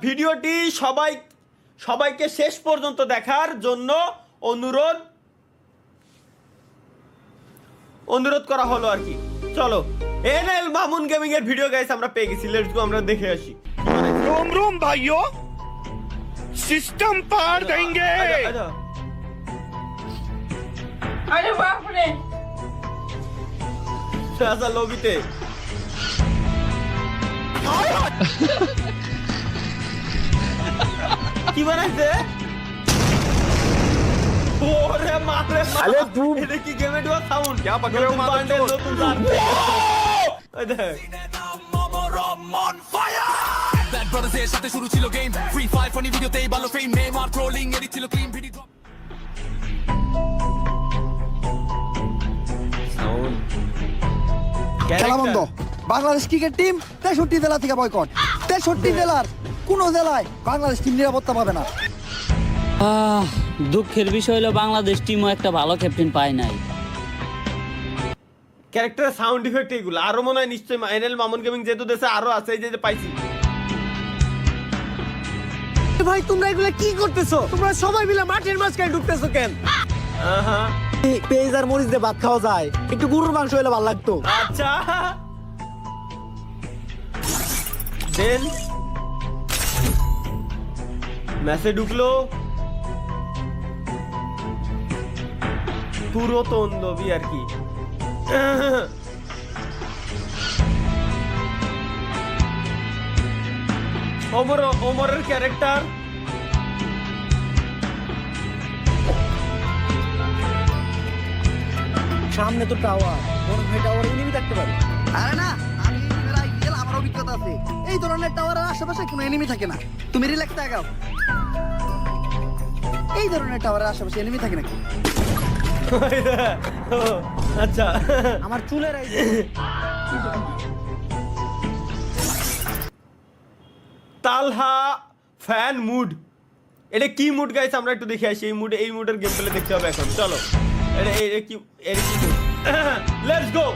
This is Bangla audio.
ভিডিওটি সবাইকে শেষ পর্যন্ত দেখার জন্য অনুরোধ করা হলো আর কি। চলো এনএল মামুন গেমিং এর ভিডিও গাইস আমরা পেয়ে গেছি, লেটস গো আমরা দেখে আসি। रोम रोम भाइयों, सिस्टम पार देंगे। अरे बाप रे আচ্ছা লবিতে কি বানাইছে? ওরে মারে আরে তুই এটা কি গেমে ডুয়া সাউন্ড क्या पकड़ रहे हो पांडे নতুন সার ওই দেখ ব্যাড ব্রাদার্সের সাথে শুরু ছিল গেম ফ্রি ফায়ার ফানি ভিডিওতেই ভালো ফেম নেইমার ট্রোলিং এডিট ছিল ক্লিন ভিডিও সাউন্ড খেলা বন্ধ। বাংলাদেশ ক্রিকেট টিম 63 জেলা থেকে বয়কট। 63 জেলার কোন জেলায় বাংলাদেশ টিম নিরাপত্তা পাবে না। দুঃখের বিষয় হলো বাংলাদেশ টিমও একটা ভালো ক্যাপ্টেন পায় নাই। ক্যারেক্টার সাউন্ড ইফেক্ট এগুলো আরো মনে হয় নিশ্চয়ই এনএল মামুন গেমিং যেহেতু দেশে আরো আছে, এই যে পাইছি। ভাই তোমরা এগুলা কি করতেছো? তোমরা সবাই মিলে মাঠের মাঝখানে ঢুকতেছো কেন? পেঁয়াজ আর মরিচ দিয়ে ভাত খাওয়া যায়, একটু গরুর মাংস হলে ভালো লাগতো। আচ্ছা দেন ম্যাচে ঢুকলো পুরো তন্দবি আর কি। ওমরের ক্যারেক্টার সামনে তো টাওয়ার, বড় ভাই টাওয়ারে এনিমি থাকতে পারে। আরে না, আমি এর আইপিএল আমার অভিজ্ঞতা আছে। এই ধরনের টাওয়ারের আশেপাশে কোনো এনিমি থাকে না। তুমি রিল্যাক্স থাকো। এই ধরনের টাওয়ারের আশেপাশে এনিমি থাকে নাকি? আচ্ছা আমার চুলের তালহা ফ্যান মুড, এটা কি মুড গাইস আমরা একটু দেখে আসি। এই মুডের গেম প্লে দেখতে হবে এখন। চলো এটা কি মুড, লেটস গো।